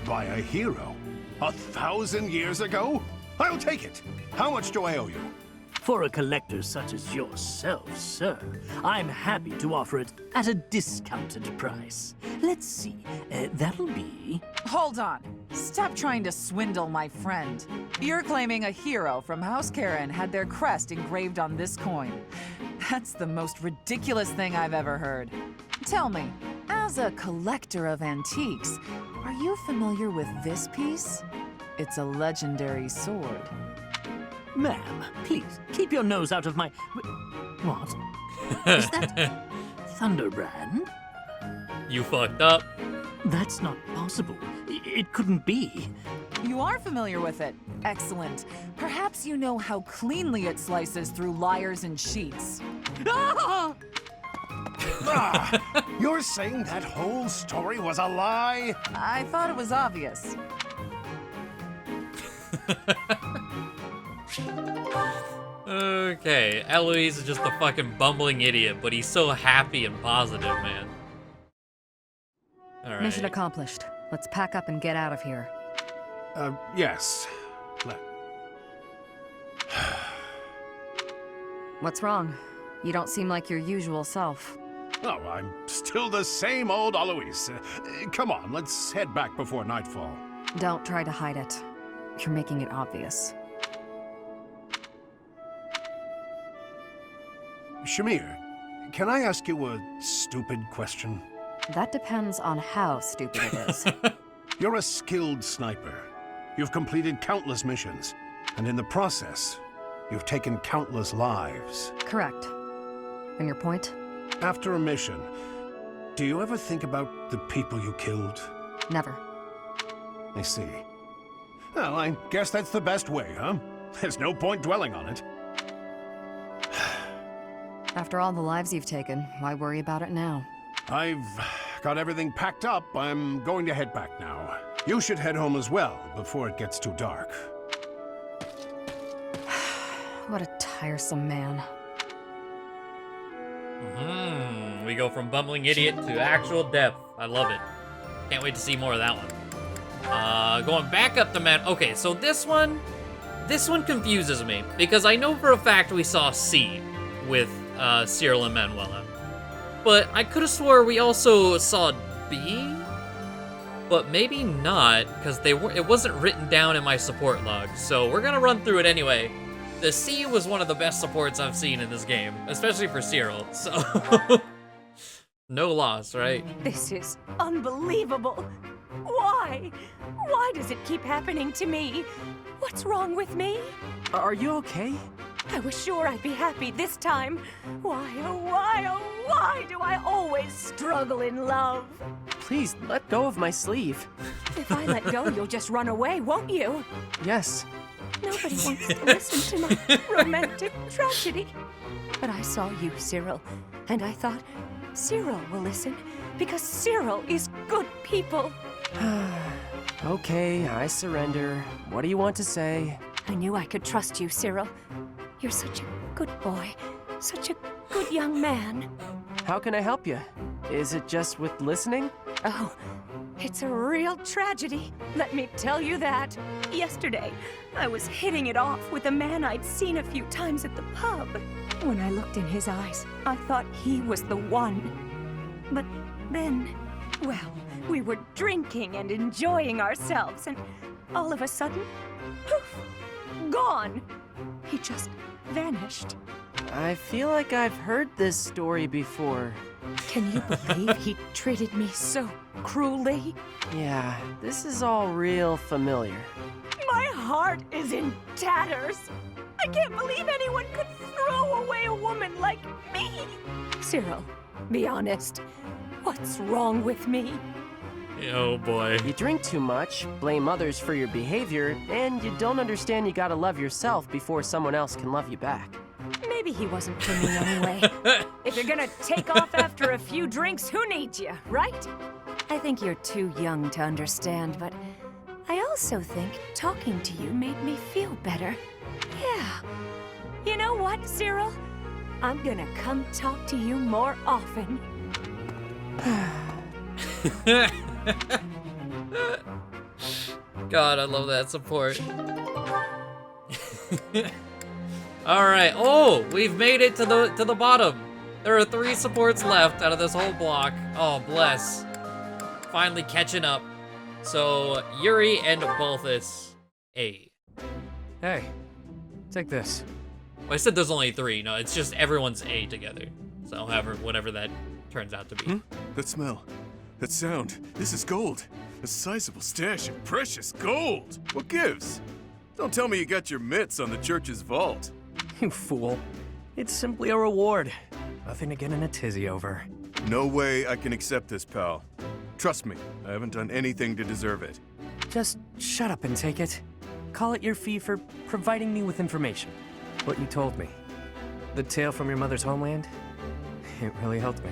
By a hero? 1,000 years ago? I'll take it. How much do I owe you? For a collector such as yourself, sir, I'm happy to offer it at a discounted price. Let's see, that'll be... Hold on. Stop trying to swindle my friend. You're claiming a hero from House Karen had their crest engraved on this coin. That's the most ridiculous thing I've ever heard. Tell me, as a collector of antiques, are you familiar with this piece? It's a legendary sword. Ma'am, please, keep your nose out of my... What? Is that Thunderbrand? You fucked up. That's not possible. It couldn't be. You are familiar with it. Excellent. Perhaps you know how cleanly it slices through liars and cheats. Ah! You're saying that whole story was a lie? I thought it was obvious. Okay, Eloise is just a fucking bumbling idiot, but he's so happy and positive, man. Alright. Mission accomplished. Let's pack up and get out of here. Yes. What's wrong? You don't seem like your usual self. Oh, I'm still the same old Alois. Come on, let's head back before nightfall. Don't try to hide it. You're making it obvious. Shamir, can I ask you a stupid question? That depends on how stupid it is. You're a skilled sniper. You've completed countless missions, and in the process, you've taken countless lives. Correct. And your point? After a mission, do you ever think about the people you killed? Never. I see. Well, I guess that's the best way, huh? There's no point dwelling on it. After all the lives you've taken, why worry about it now? I've got everything packed up. I'm going to head back now. You should head home as well, before it gets too dark. What a tiresome man. We go from bumbling idiot to actual depth. I love it. Can't wait to see more of that one. Going back up the map. Okay, so this one confuses me because I know for a fact we saw C with Cyril and Manuela, but I could have swore we also saw B, but maybe not because it wasn't written down in my support log. So we're gonna run through it anyway. The C was one of the best supports I've seen in this game, especially for Cyril. So no loss, right? This is unbelievable. Why? Why does it keep happening to me? What's wrong with me? Are you okay? I was sure I'd be happy this time. Why, oh why do I always struggle in love? Please, let go of my sleeve. If I let go, you'll just run away, won't you? Yes. Nobody wants to listen to my romantic tragedy. But I saw you, Cyril, and I thought, Cyril will listen, because Cyril is good people. Okay, I surrender. What do you want to say? I knew I could trust you, Cyril. You're such a good boy, such a good young man. How can I help you? Is it just with listening? Oh, it's a real tragedy, let me tell you that. Yesterday, I was hitting it off with a man I'd seen a few times at the pub. When I looked in his eyes, I thought he was the one. But then, well, we were drinking and enjoying ourselves, and all of a sudden, poof, gone. He just vanished. I feel like I've heard this story before. Can you believe he treated me so cruelly? Yeah, this is all real familiar. My heart is in tatters. I can't believe anyone could throw away a woman like me. Cyril, be honest. What's wrong with me? Oh boy. You drink too much, blame others for your behavior, and you don't understand you gotta love yourself before someone else can love you back. Maybe he wasn't for me anyway. If you're gonna take off after a few drinks, who needs you, right? I think you're too young to understand, but I also think talking to you made me feel better. Yeah. You know what, Cyril? I'm gonna come talk to you more often. God, I love that support. All right. Oh, we've made it to the bottom. There are 3 supports left out of this whole block. Oh, bless. Finally catching up. So Yuri and Balthus, A. Hey, take this. Well, I said there's only 3. No, it's just everyone's A together. So whatever that turns out to be. That smell. That sound. This is gold. A sizable stash of precious gold. What gives? Don't tell me you got your mitts on the church's vault. You fool. It's simply a reward. Nothing to get in a tizzy over. No way I can accept this, pal. Trust me, I haven't done anything to deserve it. Just shut up and take it. Call it your fee for providing me with information. What you told me. The tale from your mother's homeland? It really helped me.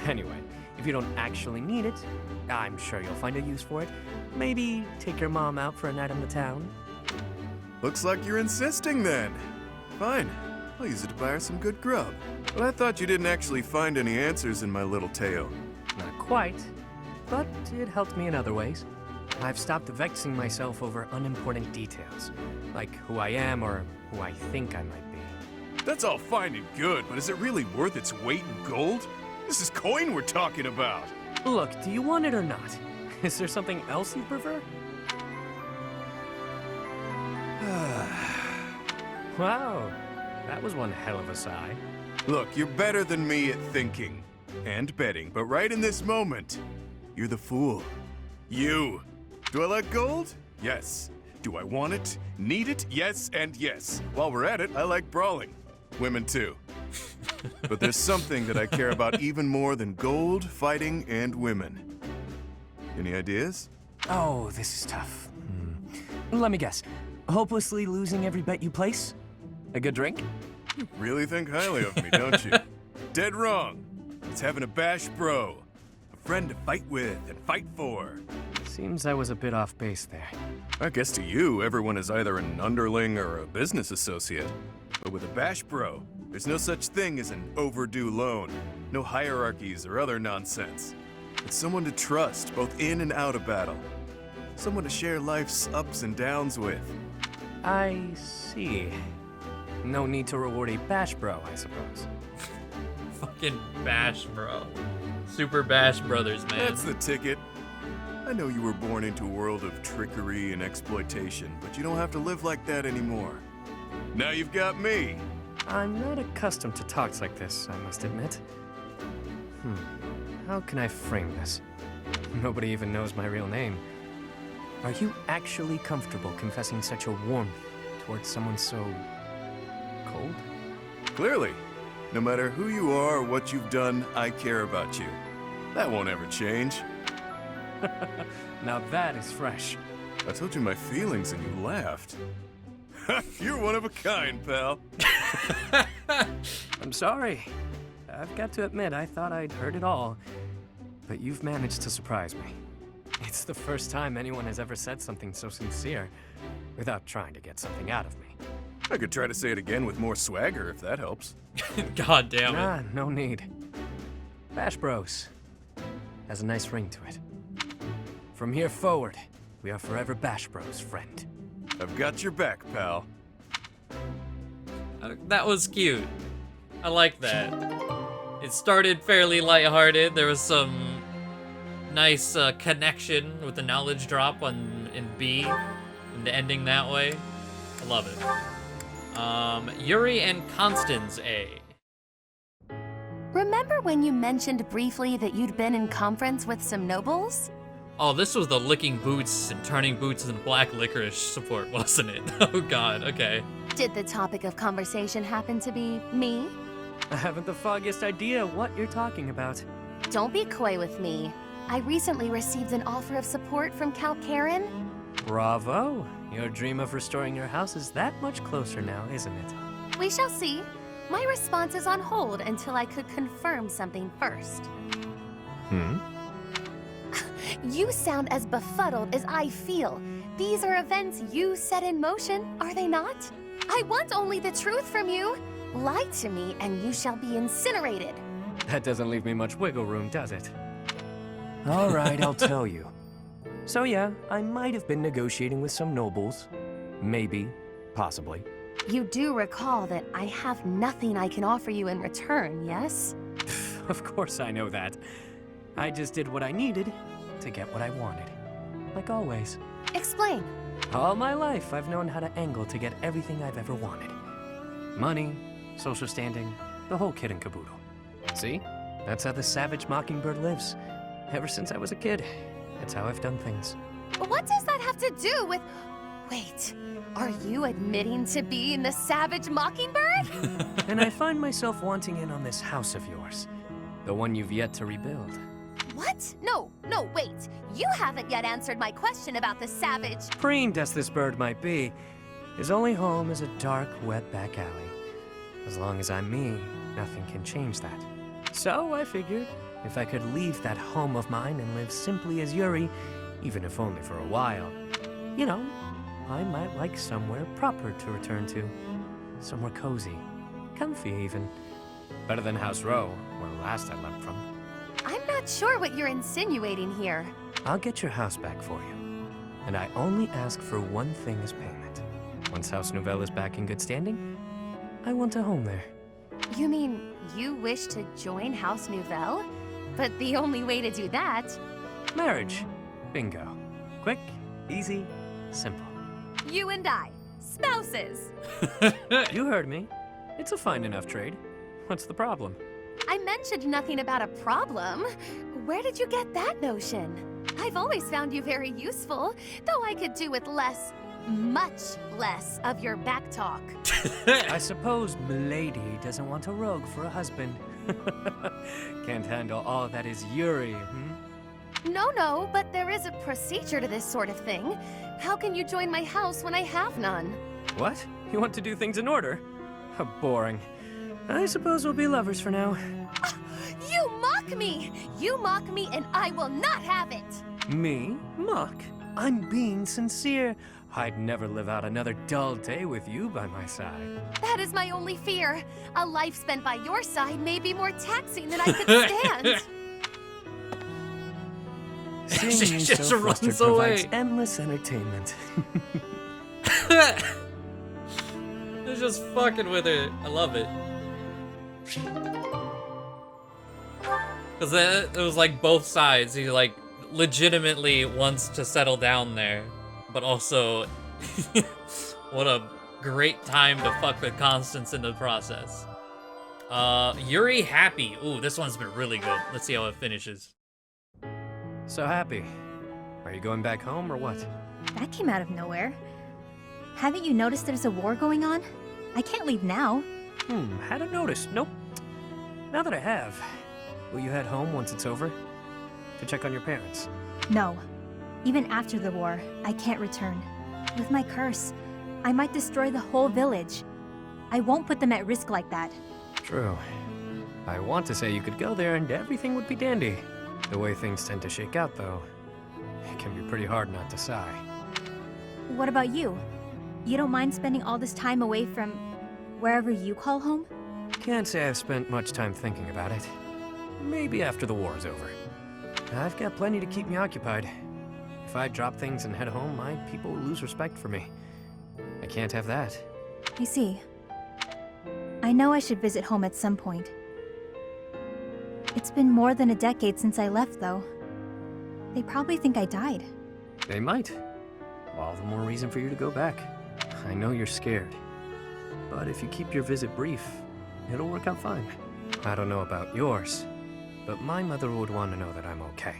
Anyway, if you don't actually need it, I'm sure you'll find a use for it. Maybe take your mom out for a night on the town. Looks like you're insisting then. Fine, I'll use it to buy her some good grub. But I thought you didn't actually find any answers in my little tale. Not quite, but it helped me in other ways. I've stopped vexing myself over unimportant details, like who I am or who I think I might be. That's all fine and good, but is it really worth its weight in gold? This is coin we're talking about. Look, do you want it or not? Is there something else you prefer? Wow, that was one hell of a sigh. Look, you're better than me at thinking and betting, but right in this moment, you're the fool. You. Do I like gold? Yes. Do I want it? Need it? Yes and yes. While we're at it, I like brawling. Women too. But there's something that I care about even more than gold, fighting, and women. Any ideas? Oh, this is tough. Let me guess. Hopelessly losing every bet you place? A good drink? You really think highly of me, don't you? Dead wrong. It's having a bash bro. A friend to fight with and fight for. Seems I was a bit off base there. I guess to you, everyone is either an underling or a business associate. But with a bash bro, there's no such thing as an overdue loan. No hierarchies or other nonsense. It's someone to trust, both in and out of battle. Someone to share life's ups and downs with. I see. No need to reward a bash bro, I suppose. Fucking Bash Bro. Super Bash Brothers, man. That's the ticket. I know you were born into a world of trickery and exploitation, but you don't have to live like that anymore. Now you've got me. I'm not accustomed to talks like this, I must admit. How can I frame this? Nobody even knows my real name. Are you actually comfortable confessing such a warmth towards someone so cold? Clearly. No matter who you are or what you've done, I care about you. That won't ever change. Now that is fresh. I told you my feelings and you laughed. You're one of a kind, pal. I'm sorry. I've got to admit, I thought I'd heard it all. But you've managed to surprise me. It's the first time anyone has ever said something so sincere without trying to get something out of me. I could try to say it again with more swagger if that helps. God damn it. Nah, no need. Bash Bros has a nice ring to it. From here forward, we are forever Bash Bros, friend. I've got your back, pal. That was cute. I like that. It started fairly lighthearted. There was some nice connection with the knowledge drop in B, and ending that way. I love it. Yuri and Constance A. Remember when you mentioned briefly that you'd been in conference with some nobles? Oh, this was the licking boots and turning boots and black licorice support, wasn't it? Oh god, okay. Did the topic of conversation happen to be me? I haven't the foggiest idea what you're talking about. Don't be coy with me. I recently received an offer of support from Count Karen. Bravo! Your dream of restoring your house is that much closer now, isn't it? We shall see. My response is on hold until I could confirm something first. You sound as befuddled as I feel. These are events you set in motion, are they not? I want only the truth from you. Lie to me and you shall be incinerated. That doesn't leave me much wiggle room, does it? All right, I'll tell you. So yeah, I might have been negotiating with some nobles. Maybe. Possibly. You do recall that I have nothing I can offer you in return, yes? Of course I know that. I just did what I needed to get what I wanted. Like always. Explain. All my life, I've known how to angle to get everything I've ever wanted. Money, social standing, the whole kit and caboodle. See? That's how the savage mockingbird lives. Ever since I was a kid. That's how I've done things. What does that have to do with... Wait, are you admitting to being the savage mockingbird? And I find myself wanting in on this house of yours. The one you've yet to rebuild. What? No, wait. You haven't yet answered my question about the savage... Preened as this bird might be, his only home is a dark, wet back alley. As long as I'm me, nothing can change that. So I figured, if I could leave that home of mine and live simply as Yuri, even if only for a while, you know, I might like somewhere proper to return to. Somewhere cozy. Comfy, even. Better than House Row, where last I left from. I'm not sure what you're insinuating here. I'll get your house back for you. And I only ask for one thing as payment. Once House Nouvelle is back in good standing, I want a home there. You mean you wish to join House Nouvelle? But the only way to do that... Marriage. Bingo. Quick, easy, simple. You and I. Spouses. You heard me. It's a fine enough trade. What's the problem? I mentioned nothing about a problem. Where did you get that notion? I've always found you very useful, though I could do with less, much less of your back talk. I suppose Milady doesn't want a rogue for a husband. Can't handle all that is Yuri, No, but there is a procedure to this sort of thing. How can you join my house when I have none? What? You want to do things in order? How boring. I suppose we'll be lovers for now. You mock me! You mock me and I will not have it! Me? Mock? I'm being sincere. I'd never live out another dull day with you by my side. That is my only fear. A life spent by your side may be more taxing than I could stand. Seeing She you just so runs flustered provides away. endless entertainment. They're just fucking with it. I love it. Because it was like both sides. He like legitimately wants to settle down there, but also what a great time to fuck with Constance in the process. Yuri Happy. Ooh, this one's been really good. Let's see how it finishes. So Happy. Are you going back home or what? That came out of nowhere. Haven't you noticed there's a war going on? I can't leave now. Hadn't noticed. Nope. Now that I have, will you head home once it's over? To check on your parents? No. Even after the war, I can't return. With my curse, I might destroy the whole village. I won't put them at risk like that. True. I want to say you could go there and everything would be dandy. The way things tend to shake out, though, it can be pretty hard not to sigh. What about you? You don't mind spending all this time away from wherever you call home? Can't say I've spent much time thinking about it. Maybe after the war is over. I've got plenty to keep me occupied. If I drop things and head home, my people will lose respect for me. I can't have that. I see. I know I should visit home at some point. It's been more than a decade since I left, though. They probably think I died. They might. All the more reason for you to go back. I know you're scared. But if you keep your visit brief, it'll work out fine. I don't know about yours, but my mother would want to know that I'm okay.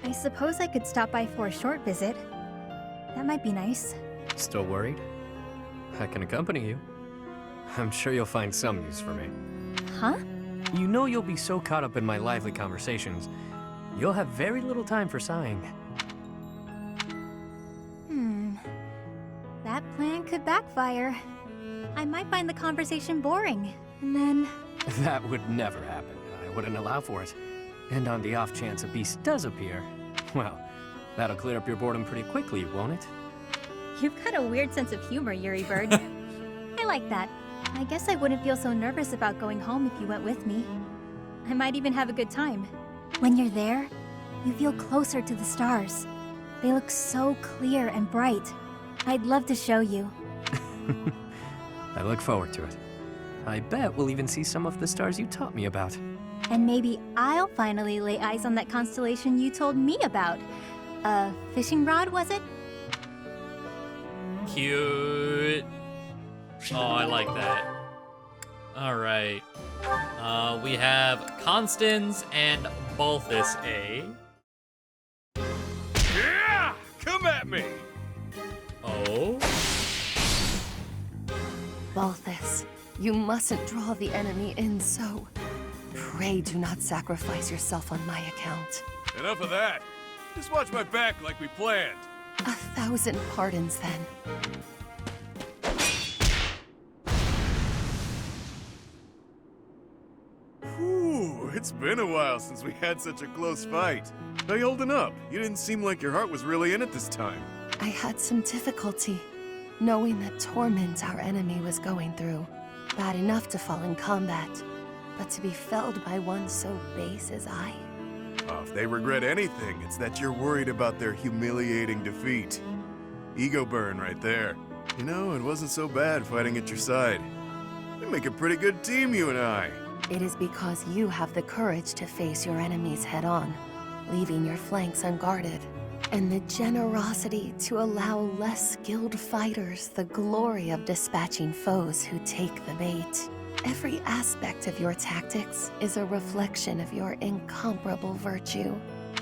I suppose I could stop by for a short visit. That might be nice. Still worried? I can accompany you. I'm sure you'll find some use for me. Huh? You know you'll be so caught up in my lively conversations, you'll have very little time for sighing. That plan could backfire. I might find the conversation boring, and then... That would never happen. I wouldn't allow for it. And on the off chance a beast does appear, well, that'll clear up your boredom pretty quickly, won't it? You've got a weird sense of humor, Yuri Bird. I like that. I guess I wouldn't feel so nervous about going home if you went with me. I might even have a good time. When you're there, you feel closer to the stars. They look so clear and bright. I'd love to show you. I look forward to it. I bet we'll even see some of the stars you taught me about. And maybe I'll finally lay eyes on that constellation you told me about. A fishing rod, was it? Cute. Oh, I like that. Alright. We have Constance and Balthus A. Yeah! Come at me! Oh? Balthus, you mustn't draw the enemy in so. Pray do not sacrifice yourself on my account. Enough of that. Just watch my back like we planned. 1,000 pardons, then. Whew, it's been a while since we had such a close fight. How you holding up? You didn't seem like your heart was really in it this time. I had some difficulty, knowing the torment our enemy was going through. Bad enough to fall in combat, but to be felled by one so base as I. Oh, if they regret anything, it's that you're worried about their humiliating defeat. Ego burn right there. You know, it wasn't so bad fighting at your side. We make a pretty good team, you and I. It is because you have the courage to face your enemies head-on, leaving your flanks unguarded, and the generosity to allow less skilled fighters the glory of dispatching foes who take the bait. Every aspect of your tactics is a reflection of your incomparable virtue.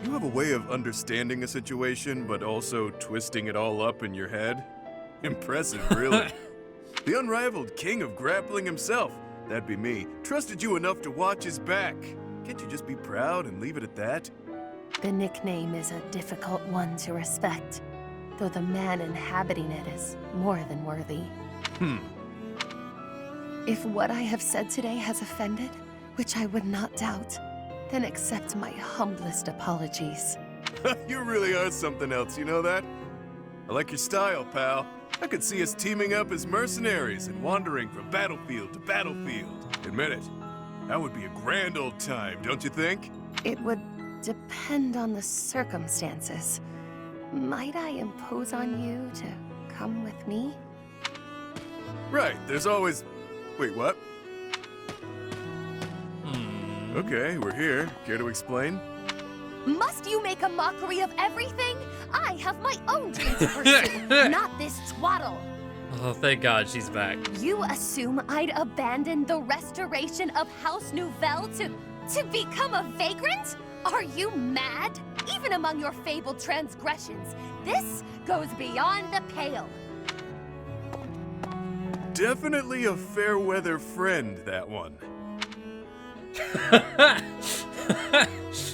You have a way of understanding a situation, but also twisting it all up in your head. Impressive, really. The unrivaled king of grappling himself, that'd be me, trusted you enough to watch his back. Can't you just be proud and leave it at that? The nickname is a difficult one to respect, though the man inhabiting it is more than worthy. If what I have said today has offended, which I would not doubt, then accept my humblest apologies. You really are something else, you know that? I like your style, pal. I could see us teaming up as mercenaries and wandering from battlefield to battlefield. Admit it, that would be a grand old time, don't you think? It would depend on the circumstances. Might I impose on you to come with me? Right, there's always... Wait, what? Okay, we're here. Care to explain? Must you make a mockery of everything? I have my own dreams to pursue, not this twaddle. Oh, thank God she's back. You assume I'd abandon the restoration of House Nouvelle to become a vagrant? Are you mad? Even among your fabled transgressions, this goes beyond the pale. Definitely a fair weather friend, that one.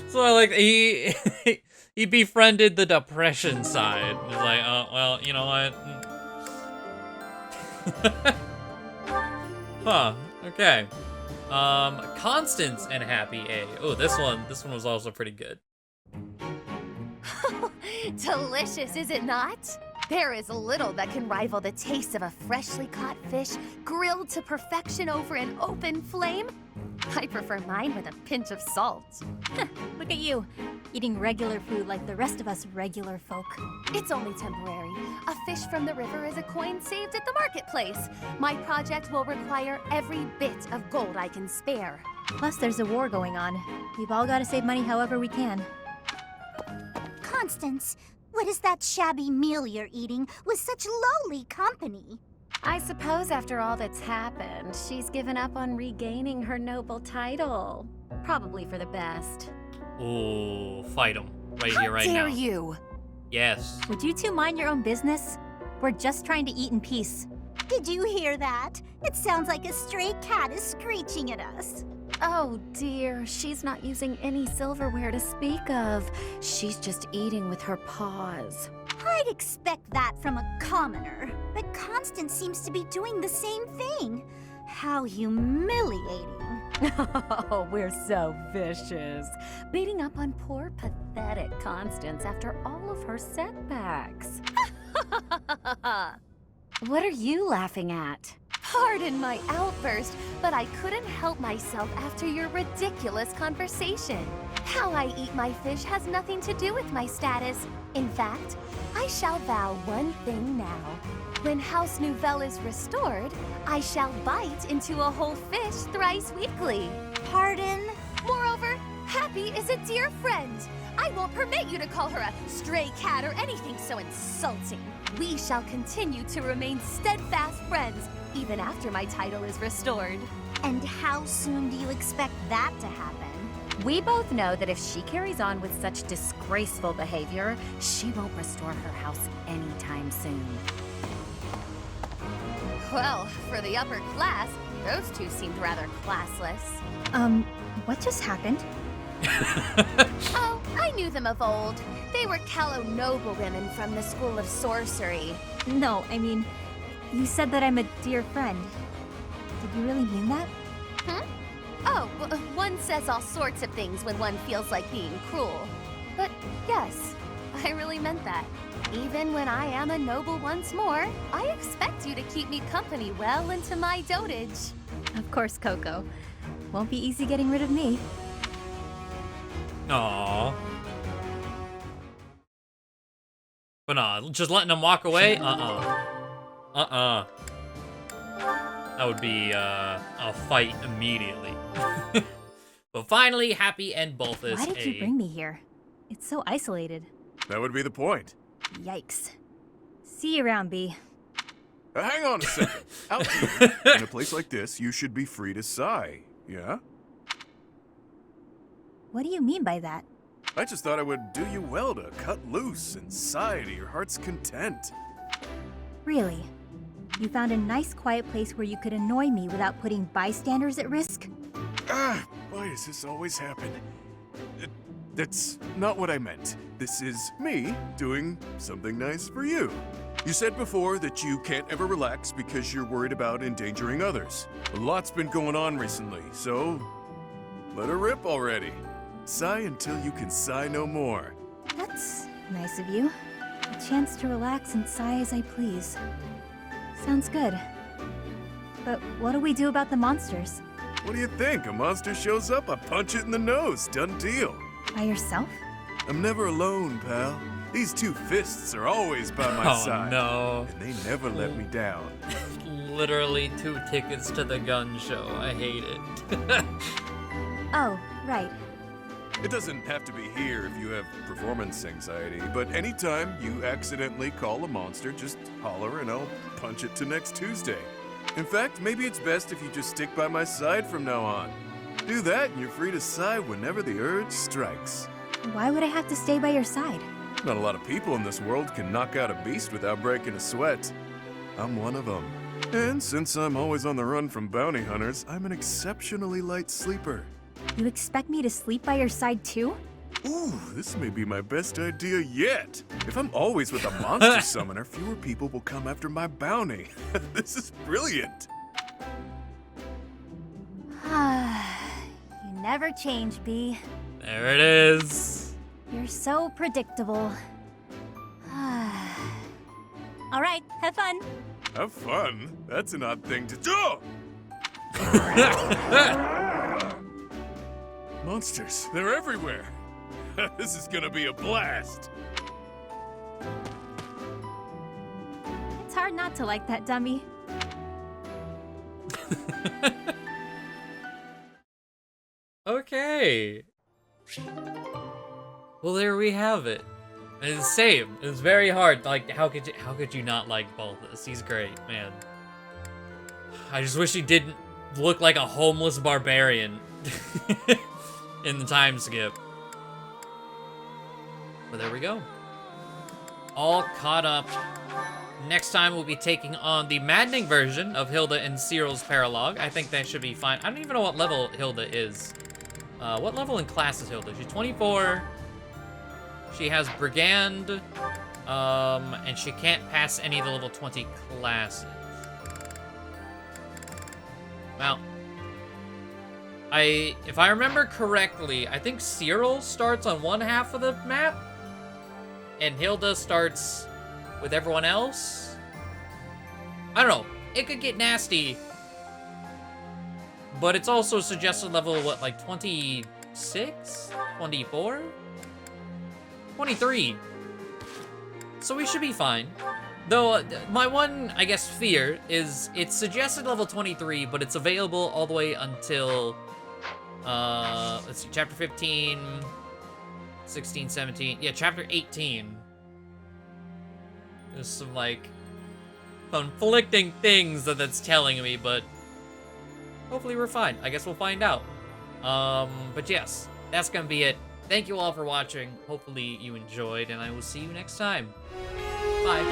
So like he befriended the depression side. He's like, oh well, you know what? Huh. Okay. Constance and Happy A. Oh, this one was also pretty good. Delicious, is it not? There is little that can rival the taste of a freshly caught fish grilled to perfection over an open flame. I prefer mine with a pinch of salt. Look at you, eating regular food like the rest of us regular folk. It's only temporary. A fish from the river is a coin saved at the marketplace. My project will require every bit of gold I can spare. Plus, there's a war going on. We've all got to save money however we can. Constance, what is that shabby meal you're eating with such lowly company? I suppose after all that's happened, she's given up on regaining her noble title. Probably for the best. Oh, fight him right How here, right now. dare you? Yes. Would you two mind your own business? We're just trying to eat in peace. Did you hear that? It sounds like a stray cat is screeching at us. Oh dear, she's not using any silverware to speak of. She's just eating with her paws. I'd expect that from a commoner, but Constance seems to be doing the same thing. How humiliating. Oh, we're so vicious. Beating up on poor, pathetic Constance after all of her setbacks. What are you laughing at? Pardon my outburst, but I couldn't help myself after your ridiculous conversation. How I eat my fish has nothing to do with my status. In fact, I shall vow one thing now. When House Nouvelle is restored, I shall bite into a whole fish thrice weekly. Pardon? Moreover, Happy is a dear friend. I won't permit you to call her a stray cat or anything so insulting. We shall continue to remain steadfast friends, even after my title is restored. And how soon do you expect that to happen? We both know that if she carries on with such disgraceful behavior, she won't restore her house anytime soon. Well, for the upper class, those two seemed rather classless. What just happened? Oh, I knew them of old. They were callow noblewomen from the School of Sorcery. No, I mean, you said that I'm a dear friend. Did you really mean that? Oh, one says all sorts of things when one feels like being cruel. But yes, I really meant that. Even when I am a noble once more, I expect you to keep me company well into my dotage. Of course, Coco. Won't be easy getting rid of me. Aww. But nah, just letting them walk away? That would be a fight immediately. But finally, Happy and Balthus. Why did you bring me here? It's so isolated. That would be the point. Yikes. See you around, B. Hang on a second. Out here, in a place like this, you should be free to sigh, yeah? What do you mean by that? I just thought it would do you well to cut loose and sigh to your heart's content. Really? You found a nice quiet place where you could annoy me without putting bystanders at risk? Why does this always happen? That's not what I meant. This is me doing something nice for you. You said before that you can't ever relax because you're worried about endangering others. A lot's been going on recently, so let her rip already. Sigh until you can sigh no more. That's nice of you. A chance to relax and sigh as I please. Sounds good. But what do we do about the monsters? What do you think? A monster shows up, I punch it in the nose. Done deal. By yourself? I'm never alone, pal. These two fists are always by my Oh, side. no. And they never let me down. Literally 2 tickets to the gun show. I hate it. Oh, right. It doesn't have to be here if you have performance anxiety, but anytime you accidentally call a monster, just holler and I'll punch it to next Tuesday. In fact, maybe it's best if you just stick by my side from now on. Do that and you're free to sigh whenever the urge strikes. Why would I have to stay by your side? Not a lot of people in this world can knock out a beast without breaking a sweat. I'm one of them. And since I'm always on the run from bounty hunters, I'm an exceptionally light sleeper. You expect me to sleep by your side too? Ooh, this may be my best idea yet. If I'm always with a monster summoner, fewer people will come after my bounty. This is brilliant. You never change, Bee. There it is. You're so predictable. All right, have fun. Have fun? That's an odd thing to do. Monsters, they're everywhere. This is gonna be a blast. It's hard not to like that dummy. Okay. Well, there we have it. It's the same. It's very hard. Like, how could you not like Balthus? He's great, man. I just wish he didn't look like a homeless barbarian in the time skip. But there we go. All caught up. Next time we'll be taking on the Maddening version of Hilda and Cyril's Paralogue. I think that should be fine. I don't even know what level Hilda is. What level in class is Hilda? She's 24. She has Brigand. And she can't pass any of the level 20 classes. Well, if I remember correctly, I think Cyril starts on one half of the map, and Hilda starts with everyone else. I don't know. It could get nasty, but it's also suggested level, what, like 26? 24? 23. So we should be fine. Though, my one, I guess, fear is it's suggested level 23, but it's available all the way until, let's see, chapter 15, 16, 17, yeah, chapter 18. There's some, like, conflicting things that's telling me, but hopefully we're fine. I guess we'll find out. But yes, that's gonna be it. Thank you all for watching. Hopefully you enjoyed, and I will see you next time. Bye.